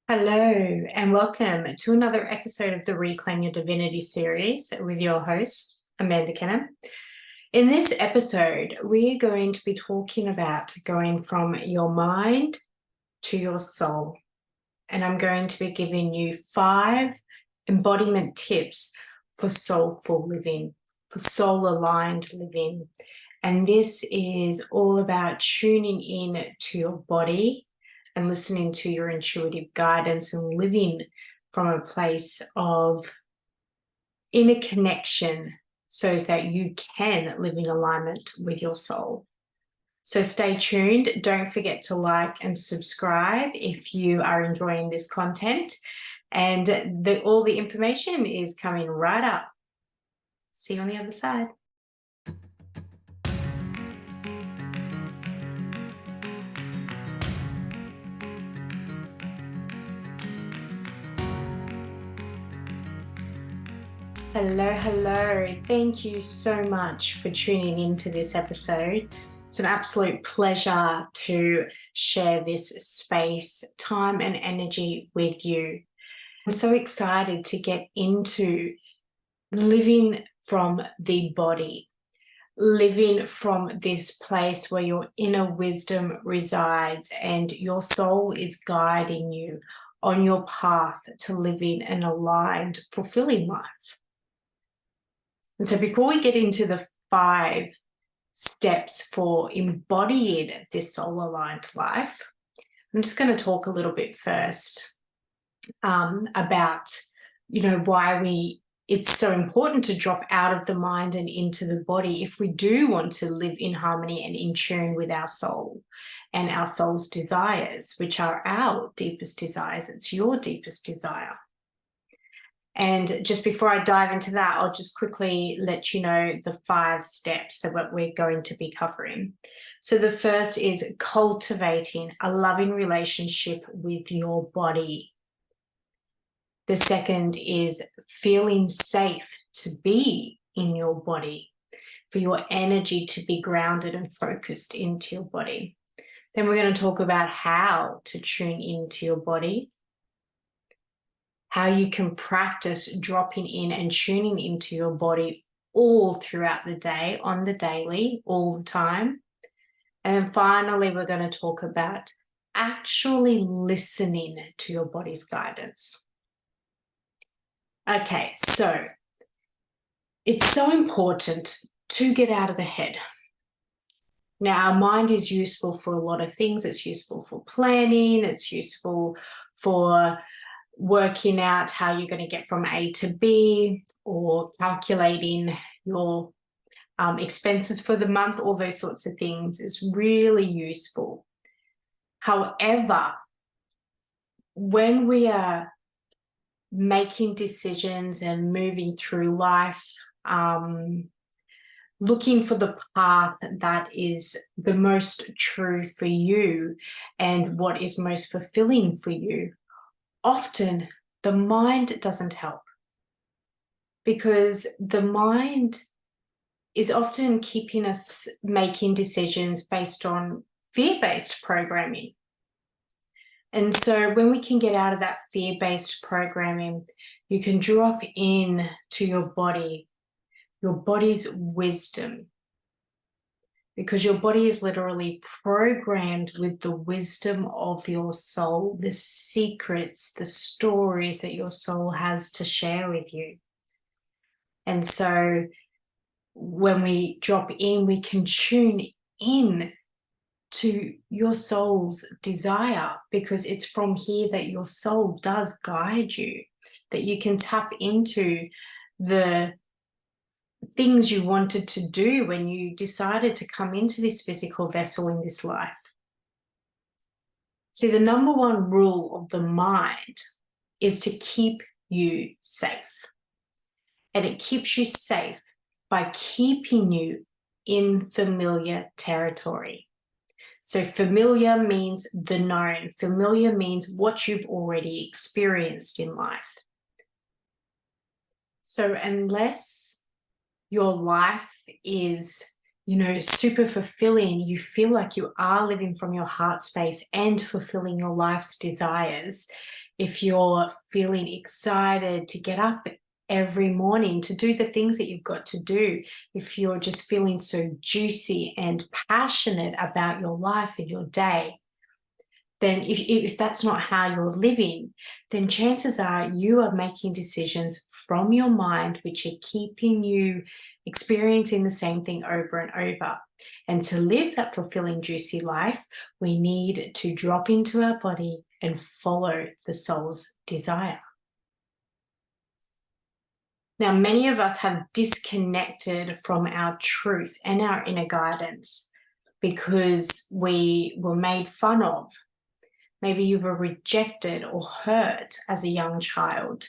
Hello, and welcome to another episode of the Reclaim Your Divinity series with your host, Amanda Kenham. In this episode, we're going to be talking about going from your mind to your soul. And I'm going to be giving you 5 embodiment tips for soulful living, for soul-aligned living. And this is all about tuning in to your body and listening to your intuitive guidance and living from a place of inner connection so that you can live in alignment with your soul. So stay tuned. Don't forget to like and subscribe if you are enjoying this content. And all the information is coming right up. See you on the other side. Hello. Thank you so much for tuning into this episode. It's an absolute pleasure to share this space, time, and energy with you. I'm so excited to get into living from the body, living from this place where your inner wisdom resides and your soul is guiding you on your path to living an aligned, fulfilling life. And so before we get into the 5 steps for embodying this soul-aligned life, I'm just going to talk a little bit first about, why it's so important to drop out of the mind and into the body if we do want to live in harmony and in tune with our soul and our soul's desires, which are our deepest desires. It's your deepest desire. And just before I dive into that, I'll just quickly let you know the 5 steps of what we're going to be covering. So the first is cultivating a loving relationship with your body. The second is feeling safe to be in your body, for your energy to be grounded and focused into your body. Then we're going to talk about how to tune into your body, how you can practice dropping in and tuning into your body all throughout the day, on the daily, all the time. And then finally, we're going to talk about actually listening to your body's guidance. Okay, so it's so important to get out of the head. Now, our mind is useful for a lot of things. It's useful for planning. It's useful for working out how you're going to get from A to B, or calculating your expenses for the month. All those sorts of things is really useful. However, when we are making decisions and moving through life, looking for the path that is the most true for you and what is most fulfilling for you, often the mind doesn't help, because the mind is often keeping us making decisions based on fear-based programming. And so when we can get out of that fear-based programming, you can drop in to your body's wisdom, because your body is literally programmed with the wisdom of your soul, the secrets, the stories that your soul has to share with you. And so when we drop in, we can tune in to your soul's desire, because it's from here that your soul does guide you, that you can tap into the things you wanted to do when you decided to come into this physical vessel in this life. See, the number 1 rule of the mind is to keep you safe. And it keeps you safe by keeping you in familiar territory. So familiar means the known. Familiar means what you've already experienced in life. So unless your life is, super fulfilling, you feel like you are living from your heart space and fulfilling your life's desires, if you're feeling excited to get up every morning to do the things that you've got to do, if you're just feeling so juicy and passionate about your life and your day, then if that's not how you're living, then chances are you are making decisions from your mind which are keeping you experiencing the same thing over and over. And to live that fulfilling, juicy life, we need to drop into our body and follow the soul's desire. Now, many of us have disconnected from our truth and our inner guidance because we were made fun of. Maybe you were rejected or hurt as a young child,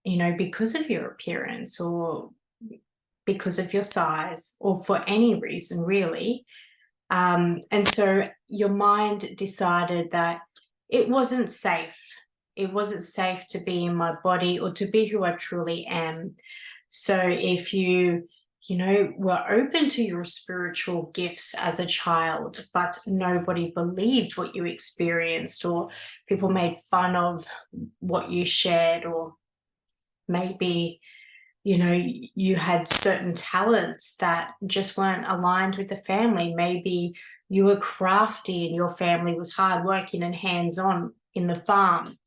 because of your appearance or because of your size or for any reason, really. And so your mind decided that it wasn't safe. It wasn't safe to be in my body or to be who I truly am. So if you were open to your spiritual gifts as a child, but nobody believed what you experienced, or people made fun of what you shared, or maybe, you had certain talents that just weren't aligned with the family. Maybe you were crafty and your family was hardworking and hands-on in the farm.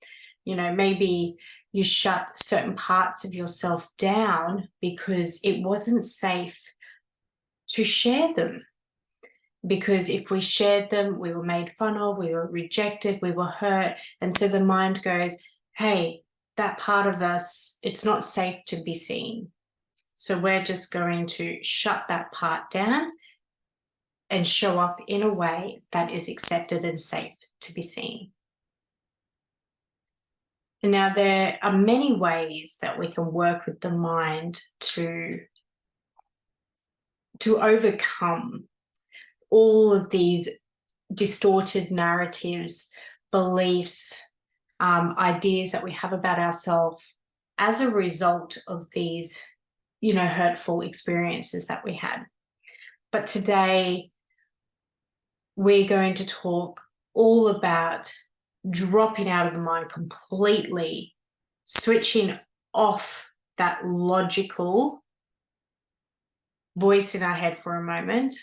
Maybe you shut certain parts of yourself down because it wasn't safe to share them. Because if we shared them, we were made fun of, we were rejected, we were hurt. And so the mind goes, hey, that part of us, it's not safe to be seen. So we're just going to shut that part down and show up in a way that is accepted and safe to be seen. Now, there are many ways that we can work with the mind to overcome all of these distorted narratives, beliefs, ideas that we have about ourselves as a result of these, hurtful experiences that we had. But today, we're going to talk all about dropping out of the mind completely, switching off that logical voice in our head for a moment,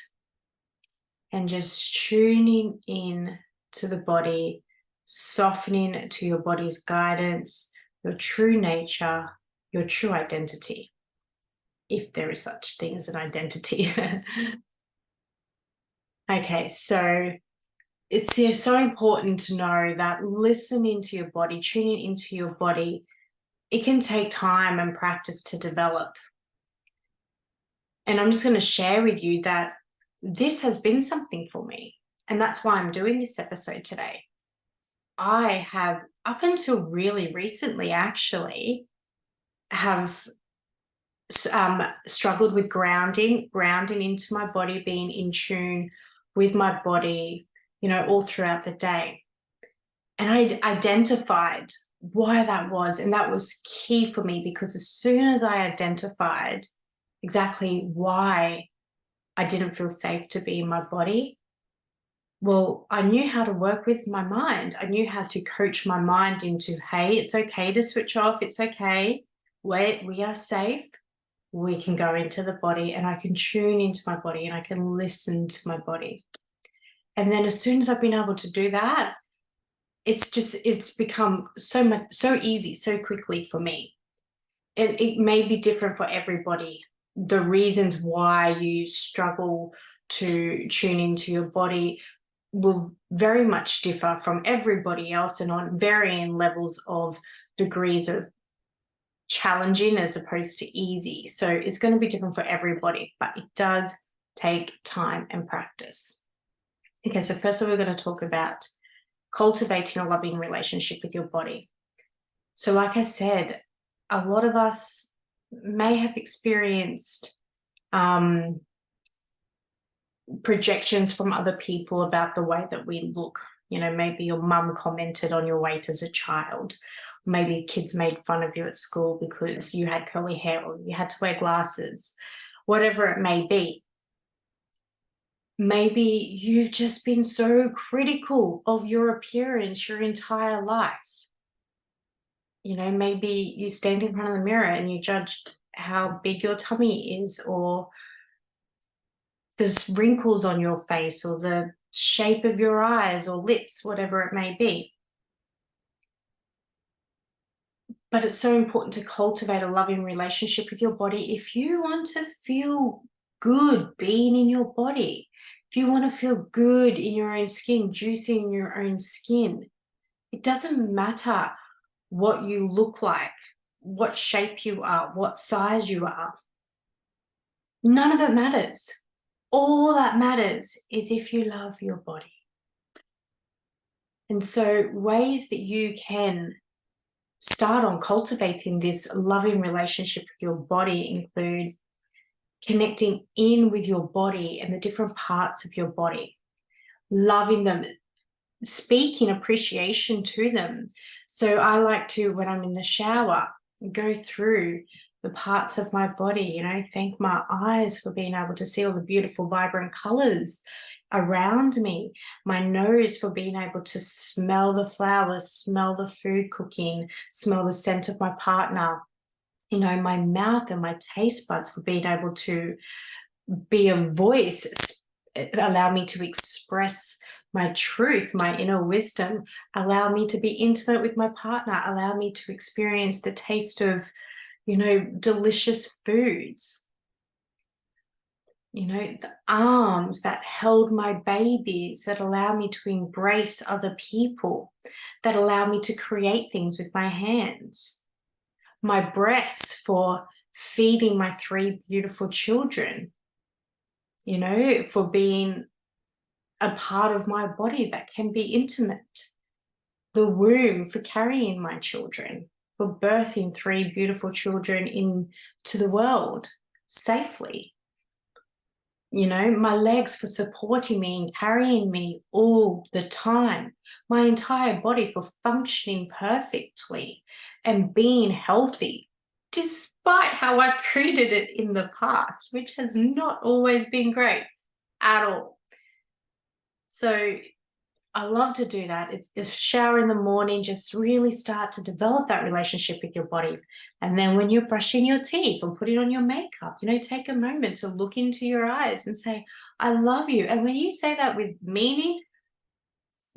and just tuning in to the body, softening to your body's guidance, your true nature, your true identity, if there is such thing as an identity. Okay, so it's so important to know that listening to your body, tuning into your body, it can take time and practice to develop. And I'm just going to share with you that this has been something for me. And that's why I'm doing this episode today. I have, up until really recently, actually, have struggled with grounding into my body, being in tune with my body, all throughout the day. And I identified why that was. And that was key for me, because as soon as I identified exactly why I didn't feel safe to be in my body, well, I knew how to work with my mind. I knew how to coach my mind into, hey, it's okay to switch off. It's okay. We are safe. We can go into the body, and I can tune into my body, and I can listen to my body. And then as soon as I've been able to do that, it's become so easy, so quickly for me. And it may be different for everybody. The reasons why you struggle to tune into your body will very much differ from everybody else, and on varying levels of degrees of challenging as opposed to easy. So it's going to be different for everybody, but it does take time and practice. Okay, so first of all, we're going to talk about cultivating a loving relationship with your body. So like I said, a lot of us may have experienced projections from other people about the way that we look. Maybe your mum commented on your weight as a child. Maybe kids made fun of you at school because you had curly hair or you had to wear glasses, whatever it may be. Maybe you've just been so critical of your appearance your entire life. You know, maybe you stand in front of the mirror and you judge how big your tummy is, or there's wrinkles on your face, or the shape of your eyes or lips, whatever it may be. But it's so important to cultivate a loving relationship with your body if you want to feel good being in your body. If you want to feel good in your own skin, juicy in your own skin, it doesn't matter what you look like, what shape you are, what size you are. None of it matters. All that matters is if you love your body. And so, ways that you can start on cultivating this loving relationship with your body include connecting in with your body and the different parts of your body, loving them, speaking appreciation to them. So I like to, when I'm in the shower, go through the parts of my body, you know, thank my eyes for being able to see all the beautiful, vibrant colors around me, my nose for being able to smell the flowers, smell the food cooking, smell the scent of my partner, you know, my mouth and my taste buds for being able to be a voice, allow me to express my truth, my inner wisdom, allow me to be intimate with my partner, allow me to experience the taste of, you know, delicious foods. You know, the arms that held my babies, that allow me to embrace other people, that allow me to create things with my hands. My breasts for feeding my 3 beautiful children, you know, for being a part of my body that can be intimate. The womb for carrying my children, for birthing 3 beautiful children into the world safely. You know, my legs for supporting me and carrying me all the time. My entire body for functioning perfectly and being healthy, despite how I've treated it in the past, which has not always been great at all. So I love to do that. It's shower in the morning, just really start to develop that relationship with your body. And then when you're brushing your teeth or putting on your makeup, you know, take a moment to look into your eyes and say, I love you. And when you say that with meaning,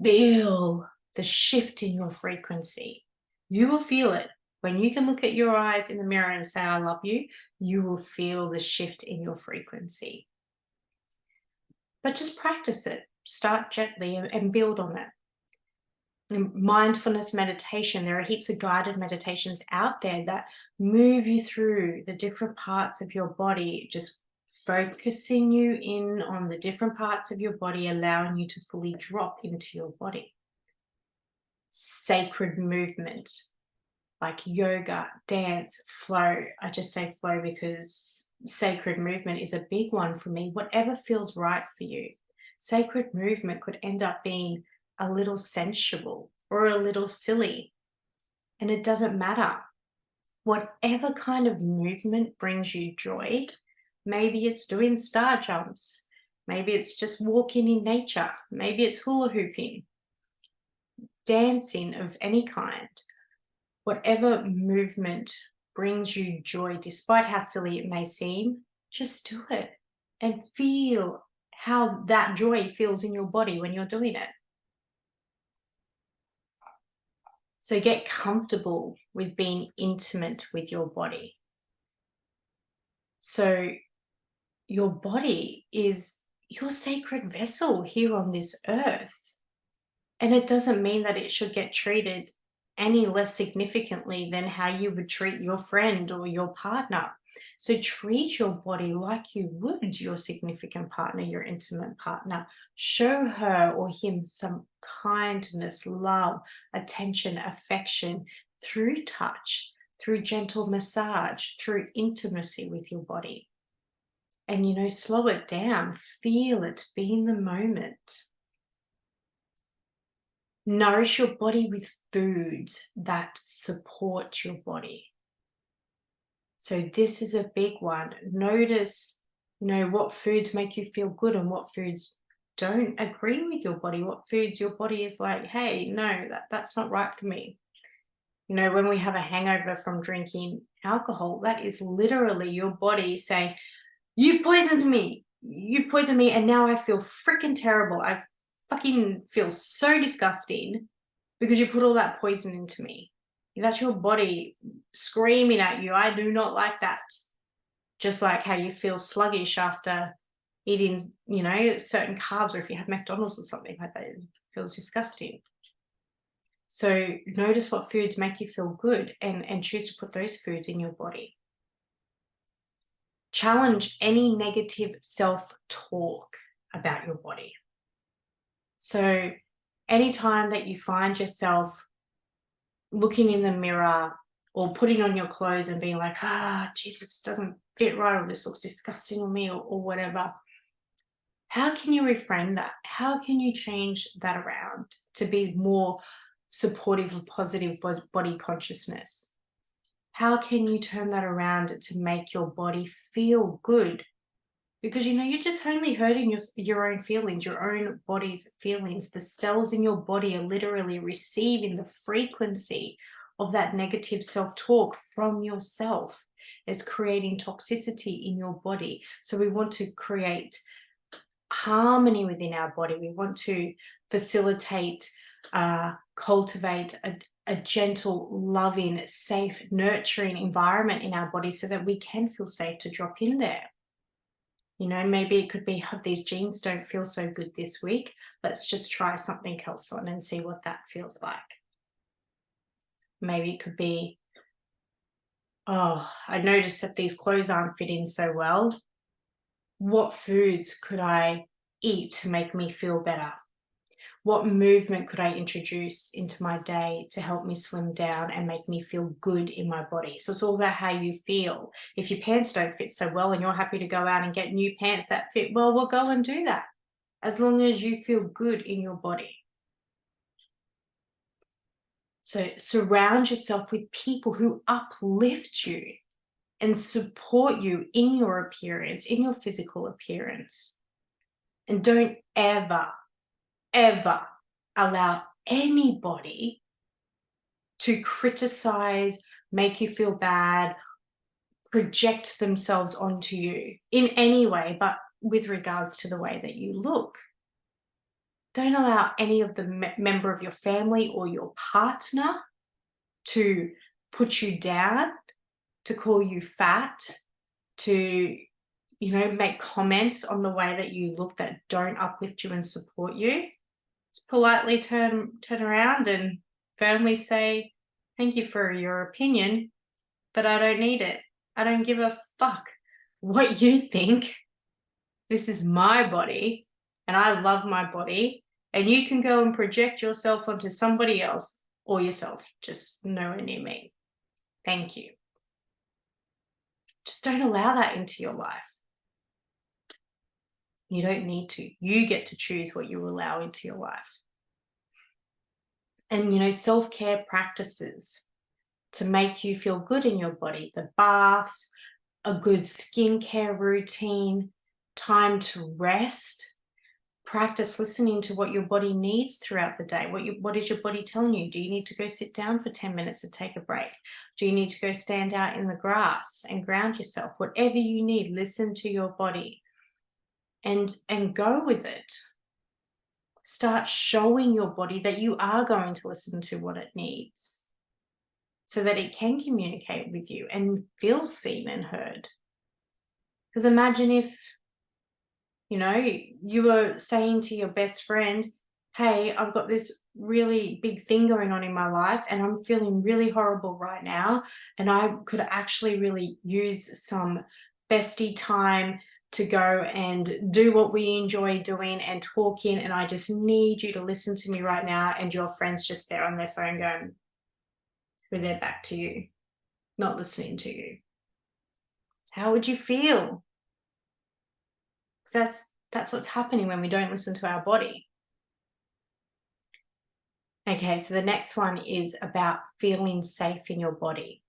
feel the shift in your frequency. You will feel it. When you can look at your eyes in the mirror and say, I love you, you will feel the shift in your frequency. But just practice it. Start gently and build on it. And mindfulness meditation, there are heaps of guided meditations out there that move you through the different parts of your body, just focusing you in on the different parts of your body, allowing you to fully drop into your body. Sacred movement, like yoga, dance, flow. I just say flow because sacred movement is a big one for me. Whatever feels right for you. Sacred movement could end up being a little sensual or a little silly, and it doesn't matter. Whatever kind of movement brings you joy, maybe it's doing star jumps, maybe it's just walking in nature, maybe it's hula hooping, dancing of any kind. Whatever movement brings you joy, despite how silly it may seem, just do it and feel how that joy feels in your body when you're doing it. So get comfortable with being intimate with your body. So your body is your sacred vessel here on this earth. And it doesn't mean that it should get treated any less significantly than how you would treat your friend or your partner. So treat your body like you would your significant partner, your intimate partner. Show her or him some kindness, love, attention, affection through touch, through gentle massage, through intimacy with your body. And, you know, slow it down, feel it, be in the moment. Nourish your body with foods that support your body. So this is a big one. Notice You know, what foods make you feel good and what foods don't agree with your body, what foods your body is like, hey, no, that's not right for me. You know, when we have a hangover from drinking alcohol, that is literally your body saying, you've poisoned me. You've poisoned me. And now I feel freaking terrible. I fucking feel so disgusting because you put all that poison into me. That's your body screaming at you. I do not like that. Just like how you feel sluggish after eating, you know, certain carbs, or if you have McDonald's or something like that, it feels disgusting. So notice what foods make you feel good and choose to put those foods in your body. Challenge any negative self-talk about your body. So anytime that you find yourself looking in the mirror or putting on your clothes and being like, Jesus doesn't fit right, or this looks disgusting on me, or whatever, how can you reframe that? How can you change that around to be more supportive of positive body consciousness? How can you turn that around to make your body feel good? Because, you know, you're just only hurting your own feelings, your own body's feelings. The cells in your body are literally receiving the frequency of that negative self-talk from yourself. It's creating toxicity in your body. So we want to create harmony within our body. We want to facilitate, cultivate a gentle, loving, safe, nurturing environment in our body so that we can feel safe to drop in there. You know, maybe it could be, these jeans don't feel so good this week. Let's just try something else on and see what that feels like. Maybe it could be, I noticed that these clothes aren't fitting so well. What foods could I eat to make me feel better? What movement could I introduce into my day to help me slim down and make me feel good in my body? So it's all about how you feel. If your pants don't fit so well and you're happy to go out and get new pants that fit well, we'll go and do that, as long as you feel good in your body. So surround yourself with people who uplift you and support you in your appearance, in your physical appearance. And don't ever allow anybody to criticize, make you feel bad, project themselves onto you in any way, but with regards to the way that you look. Don't allow any of the member of your family or your partner to put you down, to call you fat, to, you know, make comments on the way that you look that don't uplift you and support you. Just politely turn around and firmly say, thank you for your opinion, but I don't need it. I don't give a fuck what you think. This is my body and I love my body, and you can go and project yourself onto somebody else or yourself, just nowhere near me. Thank you. Just don't allow that into your life. You don't need to. You get to choose what you allow into your life. And, you know, self-care practices to make you feel good in your body, the baths, a good skincare routine, time to rest. Practice listening to what your body needs throughout the day. What is your body telling you? Do you need to go sit down for 10 minutes and take a break? Do you need to go stand out in the grass and ground yourself? Whatever you need, listen to your body and go with it. Start showing your body that you are going to listen to what it needs so that it can communicate with you and feel seen and heard. Because imagine if, you know, you were saying to your best friend, hey, I've got this really big thing going on in my life and I'm feeling really horrible right now, and I could actually really use some bestie time to go and do what we enjoy doing and talking, and I just need you to listen to me right now, and your friend's just there on their phone going with their back to you, not listening to you. How would you feel? Because that's what's happening when we don't listen to our body. Okay, so the next one is about feeling safe in your body.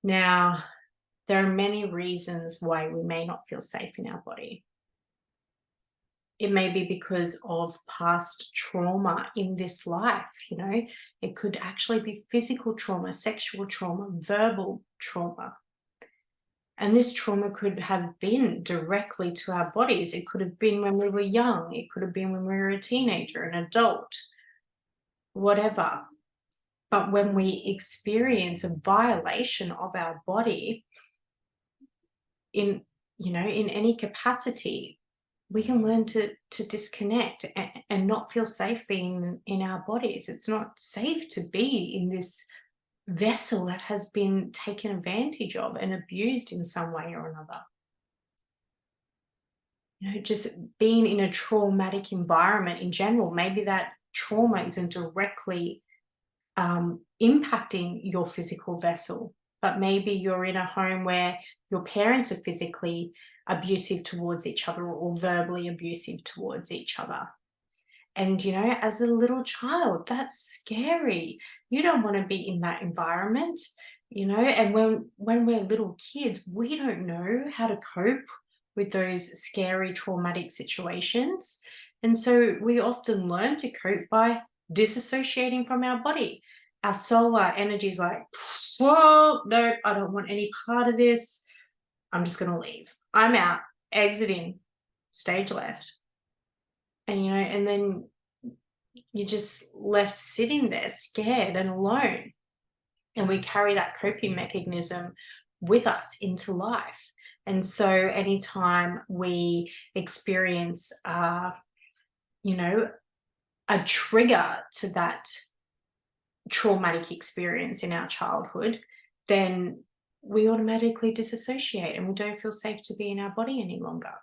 Now, there are many reasons why we may not feel safe in our body. It may be because of past trauma in this life, it could actually be physical trauma, sexual trauma, verbal trauma. And this trauma could have been directly to our bodies. It could have been when we were young, it could have been when we were a teenager, an adult, whatever. But when we experience a violation of our body in any capacity, we can learn to disconnect and not feel safe being in our bodies. It's not safe to be in this vessel that has been taken advantage of and abused in some way or another. Just being in a traumatic environment in general, maybe that trauma isn't directly impacting your physical vessel, but maybe you're in a home where your parents are physically abusive towards each other or verbally abusive towards each other. And, as a little child, that's scary. You don't want to be in that environment, and when we're little kids, we don't know how to cope with those scary, traumatic situations. And so we often learn to cope by disassociating from our body. Our solar energy is like, whoa, no, I don't want any part of this. I'm just going to leave. I'm out, exiting, stage left. And then you're just left sitting there scared and alone. And we carry that coping mechanism with us into life. And so anytime we experience, a trigger to that traumatic experience in our childhood, then we automatically disassociate and we don't feel safe to be in our body any longer.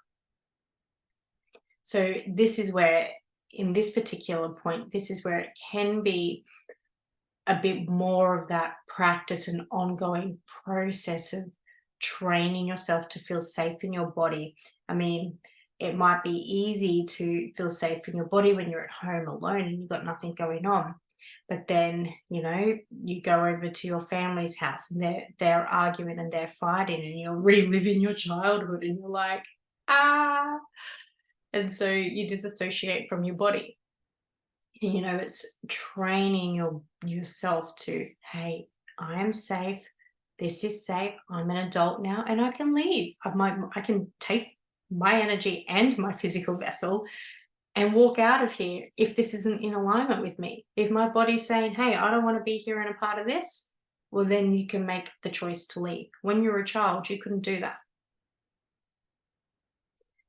So this is where, in this particular point, this is where it can be a bit more of that practice and ongoing process of training yourself to feel safe in your body. I mean, it might be easy to feel safe in your body when you're at home alone and you've got nothing going on. But then, you go over to your family's house and they're arguing and they're fighting and you're reliving your childhood and you're like, ah. And so you disassociate from your body. It's training yourself to, hey, I am safe. This is safe. I'm an adult now and I can leave. I can take my energy and my physical vessel and walk out of here if this isn't in alignment with me. If my body's saying, hey, I don't want to be here and a part of this, well, then you can make the choice to leave. When you're a child, you couldn't do that.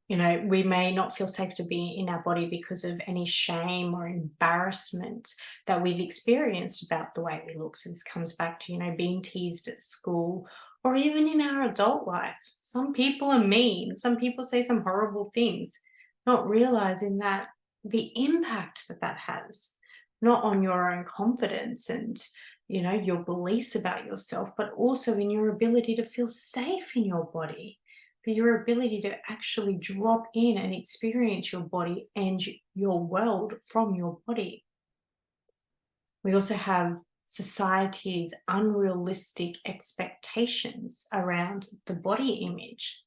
We may not feel safe to be in our body because of any shame or embarrassment that we've experienced about the way we look. So this comes back to, being teased at school or even in our adult life. Some people are mean. Some people say some horrible things, not realizing that the impact that has, not on your own confidence and, your beliefs about yourself, but also in your ability to feel safe in your body. For your ability to actually drop in and experience your body and your world from your body. We also have society's unrealistic expectations around the body image.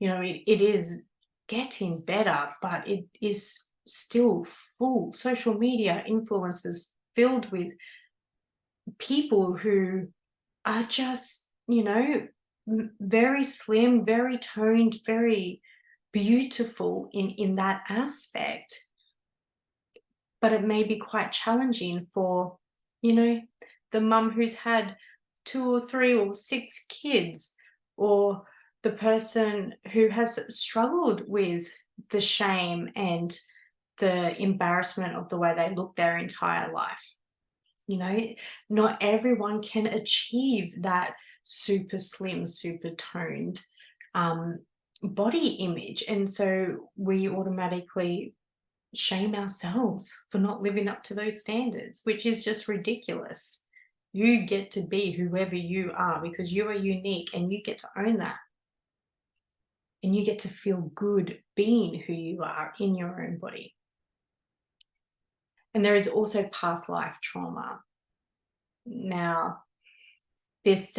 It is getting better, but it is still full. Social media influencers filled with people who are just, very slim, very toned, very beautiful in that aspect. But it may be quite challenging for, the mum who's had 2 or 3 or 6 kids, or the person who has struggled with the shame and the embarrassment of the way they look their entire life. Not everyone can achieve that super slim, super toned body image. And so we automatically shame ourselves for not living up to those standards, which is just ridiculous. You get to be whoever you are because you are unique and you get to own that. And you get to feel good being who you are in your own body. And there is also past life trauma. Now, this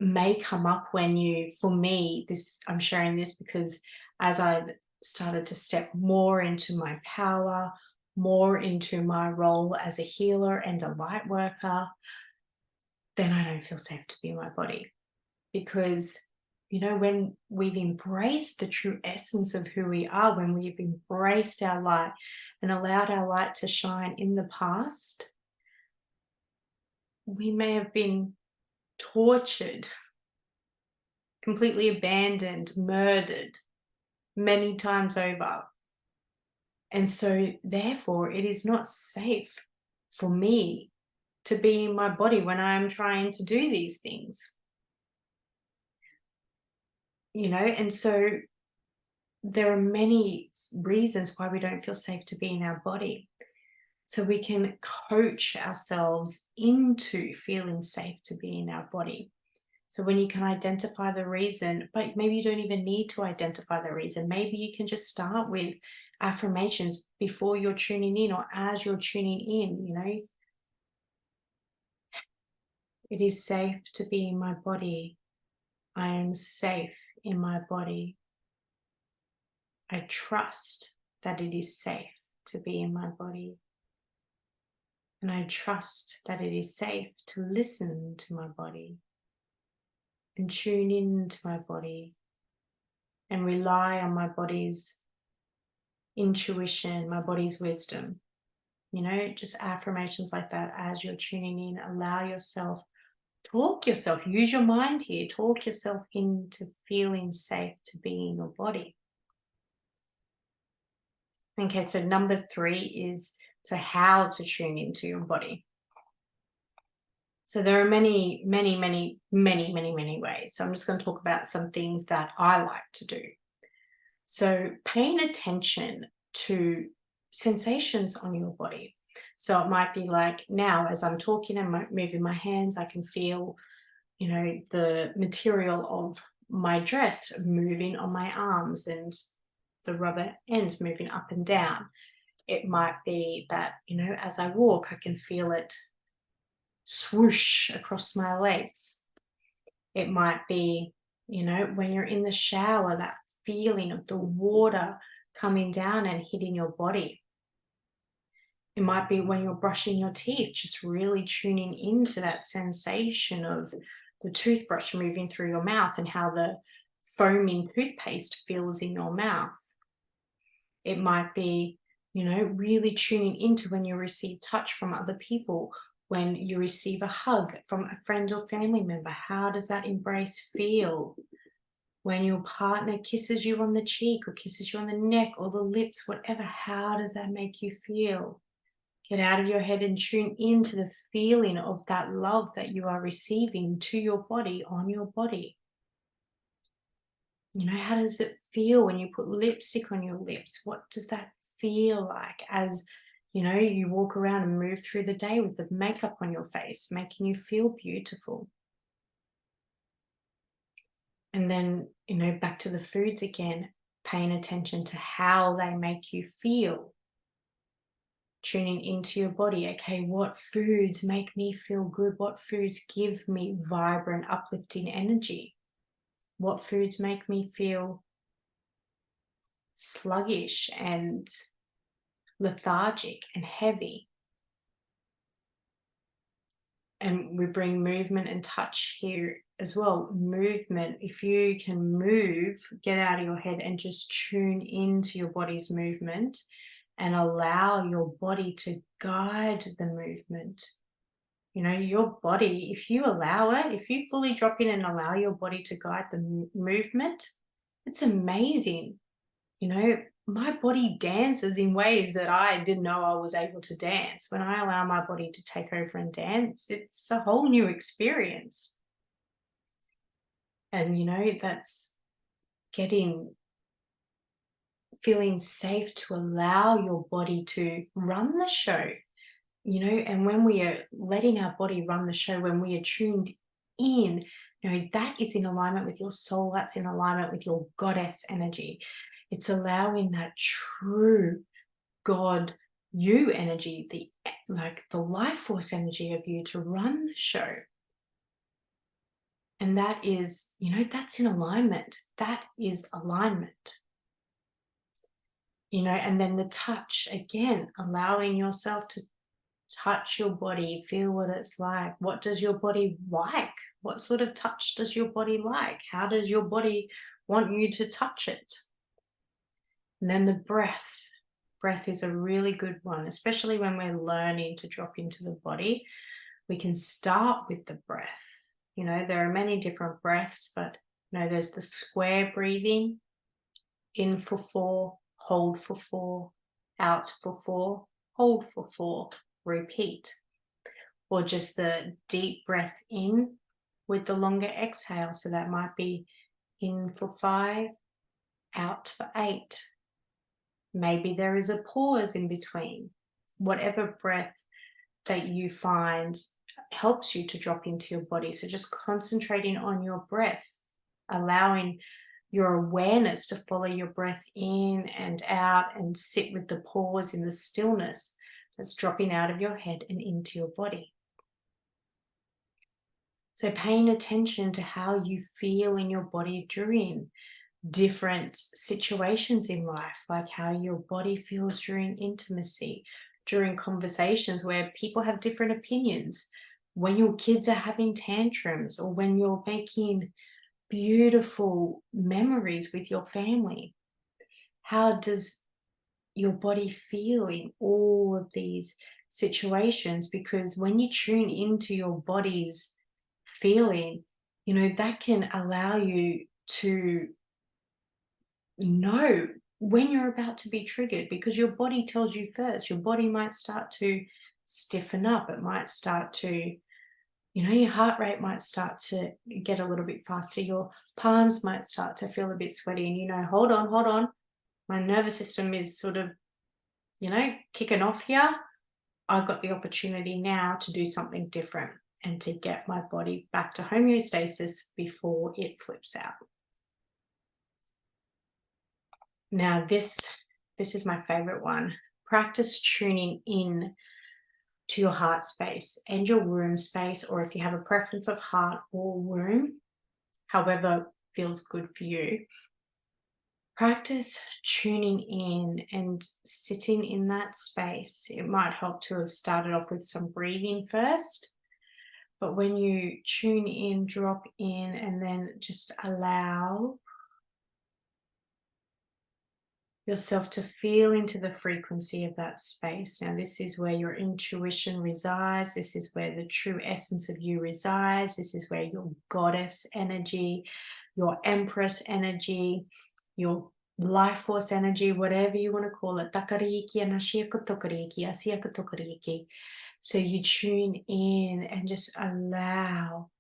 may come up when for me, I'm sharing this because as I started to step more into my power, more into my role as a healer and a light worker, then I don't feel safe to be in my body. Because, when we've embraced the true essence of who we are, when we've embraced our light and allowed our light to shine in the past, we may have been tortured, completely abandoned, murdered many times over. And so, therefore, it is not safe for me to be in my body when I'm trying to do these things, and so there are many reasons why we don't feel safe to be in our body. So we can coach ourselves into feeling safe to be in our body. So when you can identify the reason, but maybe you don't even need to identify the reason. Maybe you can just start with affirmations before you're tuning in or as you're tuning in. It is safe to be in my body. I am safe in my body. I trust that it is safe to be in my body. And I trust that it is safe to listen to my body and tune into my body and rely on my body's intuition, my body's wisdom. Just affirmations like that as you're tuning in. Allow yourself, use your mind here, talk yourself into feeling safe to be in your body. Okay, so number 3 is how to tune into your body. So there are many, many, many, many, many, many ways. So I'm just going to talk about some things that I like to do. So paying attention to sensations on your body. So it might be like now as I'm talking and moving my hands, I can feel, the material of my dress moving on my arms and the rubber ends moving up and down. It might be that, as I walk, I can feel it swoosh across my legs. It might be, when you're in the shower, that feeling of the water coming down and hitting your body. It might be when you're brushing your teeth, just really tuning into that sensation of the toothbrush moving through your mouth and how the foaming toothpaste feels in your mouth. It might be, really tuning into when you receive touch from other people, when you receive a hug from a friend or family member. How does that embrace feel? When your partner kisses you on the cheek or kisses you on the neck or the lips, whatever, how does that make you feel? Get out of your head and tune into the feeling of that love that you are receiving to your body, on your body. How does it feel when you put lipstick on your lips? What does that feel like as, you walk around and move through the day with the makeup on your face, making you feel beautiful? And then, back to the foods again, paying attention to how they make you feel. Tuning into your body. Okay, what foods make me feel good? What foods give me vibrant, uplifting energy? What foods make me feel sluggish and lethargic and heavy? And we bring movement and touch here as well. Movement, if you can move, get out of your head and just tune into your body's movement and allow your body to guide the movement. Your body, if you allow it, if you fully drop in and allow your body to guide the movement, it's amazing. My body dances in ways that I didn't know I was able to dance. When I allow my body to take over and dance, it's a whole new experience. And, that's feeling safe to allow your body to run the show, and when we are letting our body run the show, when we are tuned in, that is in alignment with your soul, that's in alignment with your goddess energy. It's allowing that true God, you energy, the life force energy of you to run the show. And that is, that's in alignment. That is alignment. And then the touch, again, allowing yourself to touch your body, feel what it's like. What does your body like? What sort of touch does your body like? How does your body want you to touch it? And then the breath. Breath is a really good one, especially when we're learning to drop into the body. We can start with the breath. There are many different breaths, but there's the square breathing, in for 4, hold for 4, out for 4, hold for 4, repeat. Or just the deep breath in with the longer exhale. So that might be in for 5, out for 8. Maybe there is a pause in between. Whatever breath that you find helps you to drop into your body. So just concentrating on your breath, allowing your awareness to follow your breath in and out and sit with the pause in the stillness that's dropping out of your head and into your body. So paying attention to how you feel in your body during different situations in life, like how your body feels during intimacy, during conversations where people have different opinions, when your kids are having tantrums, or when you're making beautiful memories with your family. How does your body feel in all of these situations? Because when you tune into your body's feeling, that can allow you to know when you're about to be triggered, because your body tells you first. Your body might start to stiffen up. It might start to, your heart rate might start to get a little bit faster. Your palms might start to feel a bit sweaty, and hold on. My nervous system is sort of, kicking off here. I've got the opportunity now to do something different and to get my body back to homeostasis before it flips out. Now, this is my favorite one. Practice tuning in to your heart space and your womb space, or if you have a preference of heart or womb, however feels good for you. Practice tuning in and sitting in that space. It might help to have started off with some breathing first, but when you tune in, drop in, and then just allow yourself to feel into the frequency of that space. Now, this is where your intuition resides. This is where the true essence of you resides. This is where your goddess energy, your empress energy, your life force energy, whatever you want to call it. Takariki, anashiaku tokariki, asiaku tokariki. So you tune in and just allow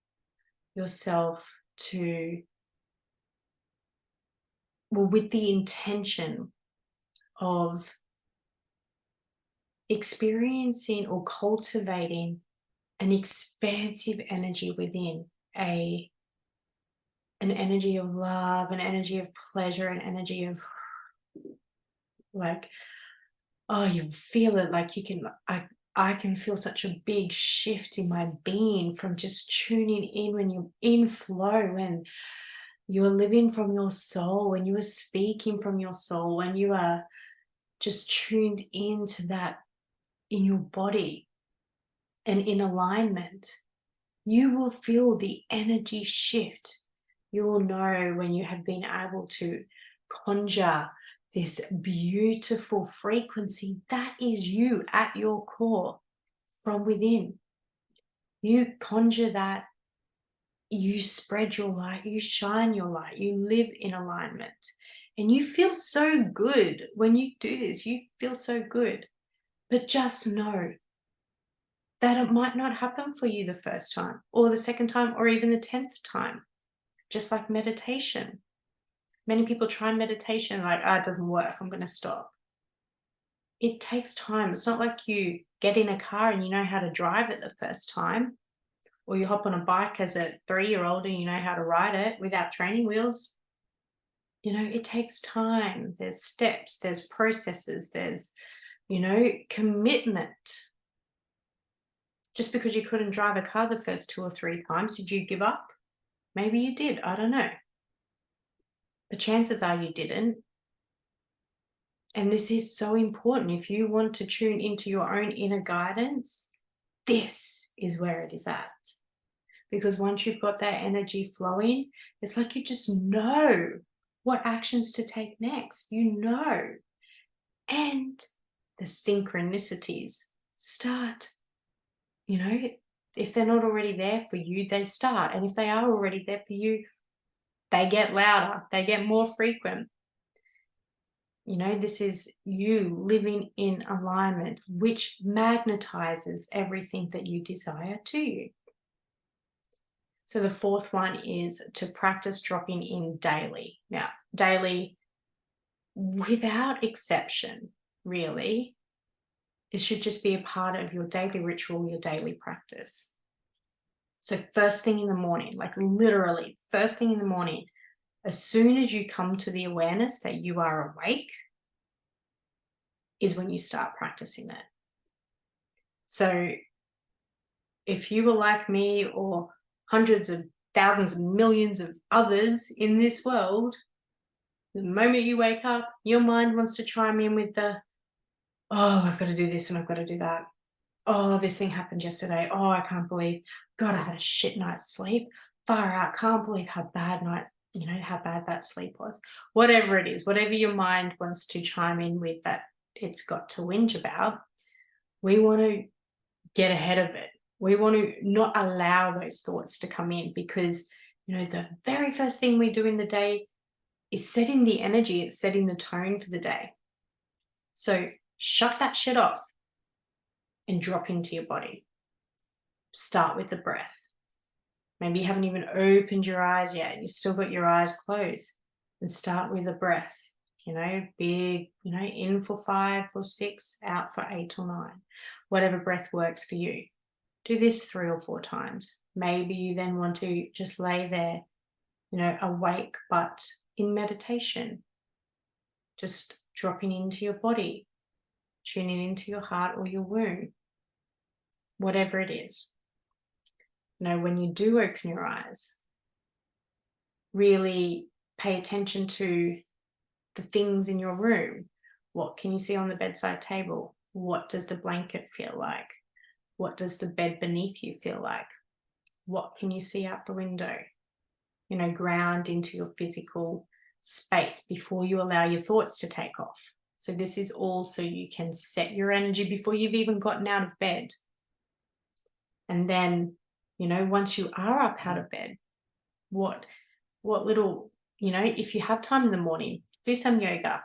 yourself to, with the intention of experiencing or cultivating an expansive energy within, an energy of love, an energy of pleasure, an energy of like, oh, you feel it, like you can, I can feel such a big shift in my being from just tuning in when you're in flow, when you're living from your soul, when you are speaking from your soul, when you are just tuned into that in your body and in alignment. You will feel the energy shift. You will know when you have been able to conjure this beautiful frequency that is you at your core from within. You conjure that, you spread your light, you shine your light, you live in alignment. And you feel so good when you do this. You feel so good. But just know that it might not happen for you the first time or the second time or even the 10th time. Just like meditation. Many people try meditation like, it doesn't work, I'm going to stop. It takes time. It's not like you get in a car and you know how to drive it the first time, or you hop on a bike as a 3-year-old and you know how to ride it without training wheels. It takes time. There's steps, there's processes, there's, commitment. Just because you couldn't drive a car the first 2 or 3 times, did you give up? Maybe you did, I don't know. But chances are you didn't. And this is so important. If you want to tune into your own inner guidance, this is where it is at. Because once you've got that energy flowing, it's like you just know what actions to take next. You know. And the synchronicities start, if they're not already there for you, they start. And if they are already there for you, they get louder, they get more frequent. This is you living in alignment, which magnetizes everything that you desire to you. So the fourth one is to practice dropping in daily. Now, daily, without exception, really, it should just be a part of your daily ritual, your daily practice. So first thing in the morning, like literally first thing in the morning, as soon as you come to the awareness that you are awake, is when you start practicing it. So if you were like me or hundreds of thousands of millions of others in this world, the moment you wake up, your mind wants to chime in with oh, I've got to do this and I've got to do that. Oh, this thing happened yesterday. Oh, I can't believe, God, I had a shit night's sleep. Far out. Can't believe how bad that sleep was. Whatever it is, whatever your mind wants to chime in with that it's got to whinge about, we want to get ahead of it. We want to not allow those thoughts to come in, because, the very first thing we do in the day is setting the energy, it's setting the tone for the day. So shut that shit off and drop into your body. Start with the breath. Maybe you haven't even opened your eyes yet and you've still got your eyes closed. And start with a breath, big, in for 5 or 6, out for 8 or 9. Whatever breath works for you. Do this 3 or 4 times. Maybe you then want to just lay there, awake, but in meditation. Just dropping into your body, tuning into your heart or your womb. Whatever it is. When you do open your eyes, really pay attention to the things in your room. What can you see on the bedside table? What does the blanket feel like? What does the bed beneath you feel like? What can you see out the window? Ground into your physical space before you allow your thoughts to take off. So this is all so you can set your energy before you've even gotten out of bed. And then, once you are up out of bed, what little, if you have time in the morning, do some yoga,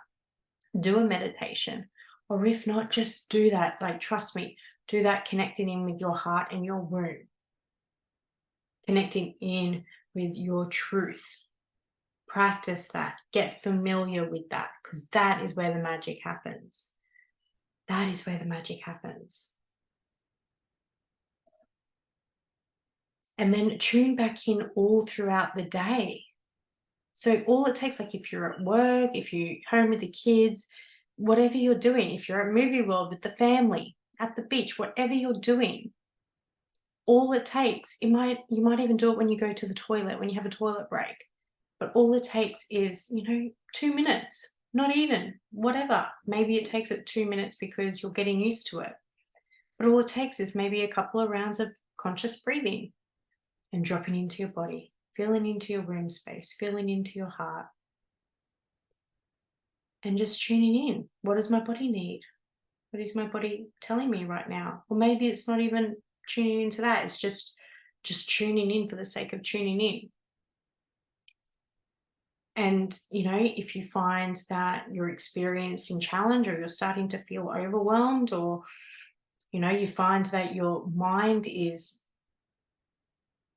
do a meditation, or if not, just do that. Like, trust me, do that connecting in with your heart and your womb, connecting in with your truth. Practice that, get familiar with that, because that is where the magic happens. That is where the magic happens. And then tune back in all throughout the day. So all it takes, like if you're at work, if you're home with the kids, whatever you're doing, if you're at Movie World with the family, at the beach, whatever you're doing, all it takes, you might even do it when you go to the toilet, when you have a toilet break, but all it takes is, 2 minutes, not even, whatever. Maybe it takes it 2 minutes because you're getting used to it. But all it takes is maybe a couple of rounds of conscious breathing and dropping into your body, feeling into your womb space, feeling into your heart, and just tuning in. What does my body need? What is my body telling me right now? Or maybe it's not even tuning into that. It's just tuning in for the sake of tuning in. And, if you find that you're experiencing challenge, or you're starting to feel overwhelmed, or, you find that your mind is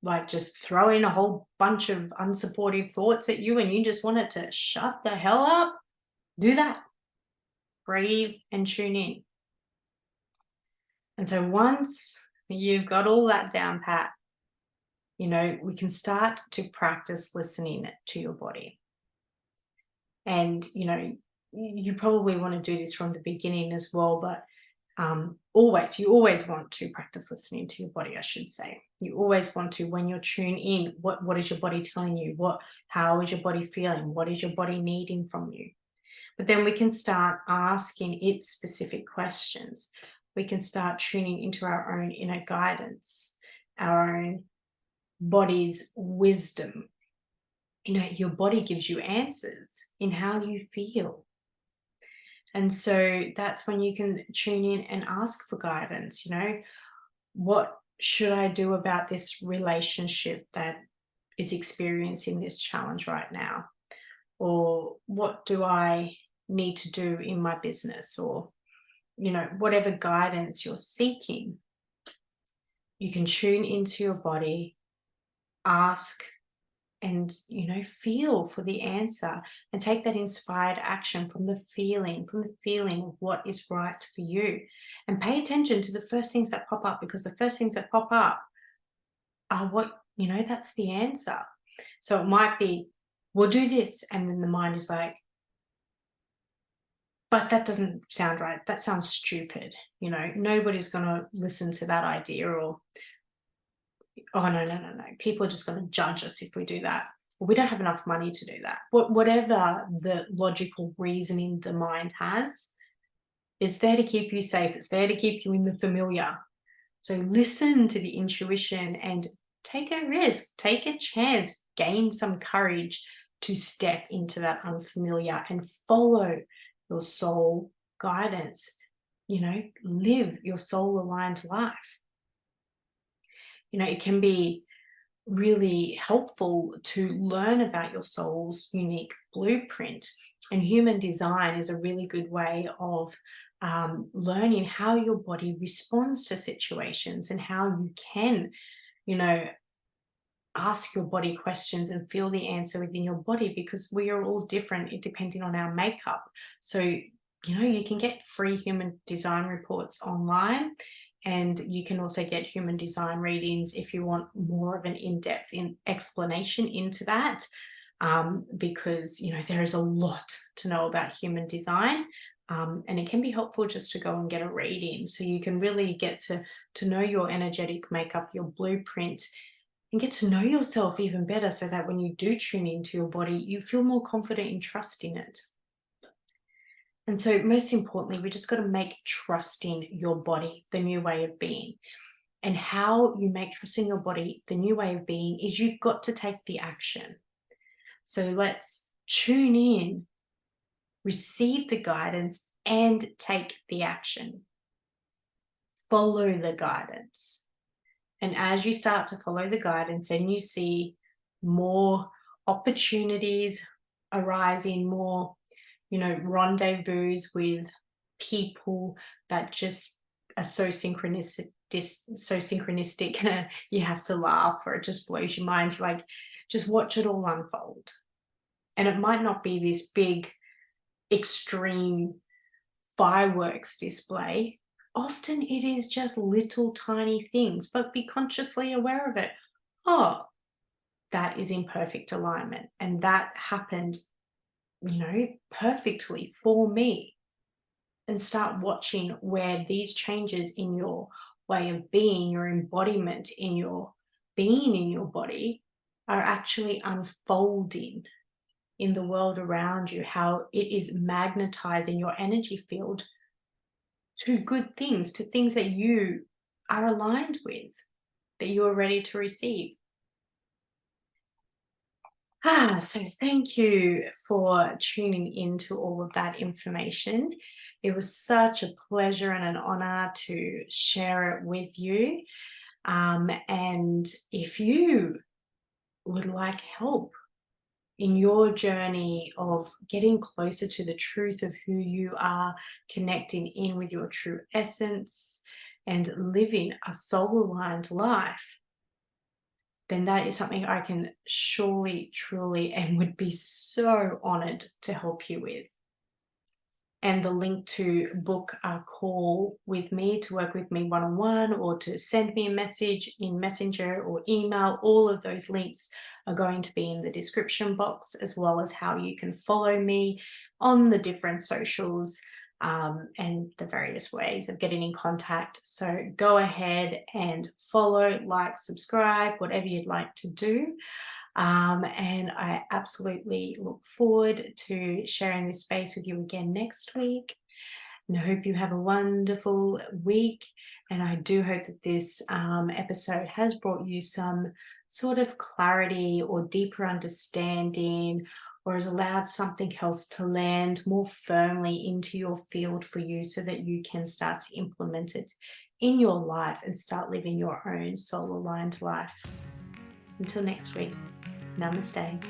like just throwing a whole bunch of unsupportive thoughts at you and you just want it to shut the hell up, do that. Breathe and tune in. And so once you've got all that down pat, we can start to practice listening to your body. And, you probably want to do this from the beginning as well, but Always, you always want to practice listening to your body, I should say. You always want to, when you're tuned in, what is your body telling you? How is your body feeling? What is your body needing from you? But then we can start asking it specific questions. We can start tuning into our own inner guidance, our own body's wisdom. Your body gives you answers in how you feel. And so that's when you can tune in and ask for guidance. What should I do about this relationship that is experiencing this challenge right now? Or what do I need to do in my business? Or, whatever guidance you're seeking, you can tune into your body, ask, and feel for the answer, and take that inspired action from the feeling of what is right for you, and pay attention to the first things that pop up, because the first things that pop up are that's the answer. So it might be, we'll do this, and then the mind is like, but that doesn't sound right, that sounds stupid, nobody's going to listen to that idea. Or, oh, no, people are just going to judge us if we do that. We don't have enough money to do that. Whatever the logical reasoning the mind has, it's there to keep you safe. It's there to keep you in the familiar. So listen to the intuition and take a risk, take a chance, gain some courage to step into that unfamiliar and follow your soul guidance. Live your soul aligned life. It can be really helpful to learn about your soul's unique blueprint. And human design is a really good way of learning how your body responds to situations, and how you can, ask your body questions and feel the answer within your body, because we are all different depending on our makeup. So, you can get free human design reports online. And you can also get human design readings if you want more of an in-depth explanation into that, because there is a lot to know about human design, and it can be helpful just to go and get a reading, so you can really get to know your energetic makeup, your blueprint, and get to know yourself even better, so that when you do tune into your body, you feel more confident in trusting it. And so most importantly, we just got to make trusting your body the new way of being. And how you make trusting your body the new way of being is you've got to take the action. So let's tune in, receive the guidance, and take the action. Follow the guidance. And as you start to follow the guidance and you see more opportunities arising, more rendezvous with people that just are so synchronistic, you have to laugh, or it just blows your mind. You're like, just watch it all unfold. And it might not be this big, extreme fireworks display. Often it is just little tiny things, but be consciously aware of it. Oh, that is in perfect alignment. And that happened perfectly for me. And start watching where these changes in your way of being, your embodiment in your being in your body, are actually unfolding in the world around you, how it is magnetizing your energy field to good things, to things that you are aligned with, that you are ready to receive. So thank you for tuning into all of that information. It was such a pleasure and an honor to share it with you. And if you would like help in your journey of getting closer to the truth of who you are, connecting in with your true essence, and living a soul-aligned life, then that is something I can surely, truly, and would be so honored to help you with. And the link to book a call with me, to work with me one-on-one, or to send me a message in Messenger or email, all of those links are going to be in the description box, as well as how you can follow me on the different socials. and the various ways of getting in contact. So go ahead and follow, like, subscribe, whatever you'd like to do. And I absolutely look forward to sharing this space with you again next week. And I hope you have a wonderful week. And I do hope that this episode has brought you some sort of clarity or deeper understanding, or has allowed something else to land more firmly into your field for you so that you can start to implement it in your life and start living your own soul aligned life. Until next week, namaste.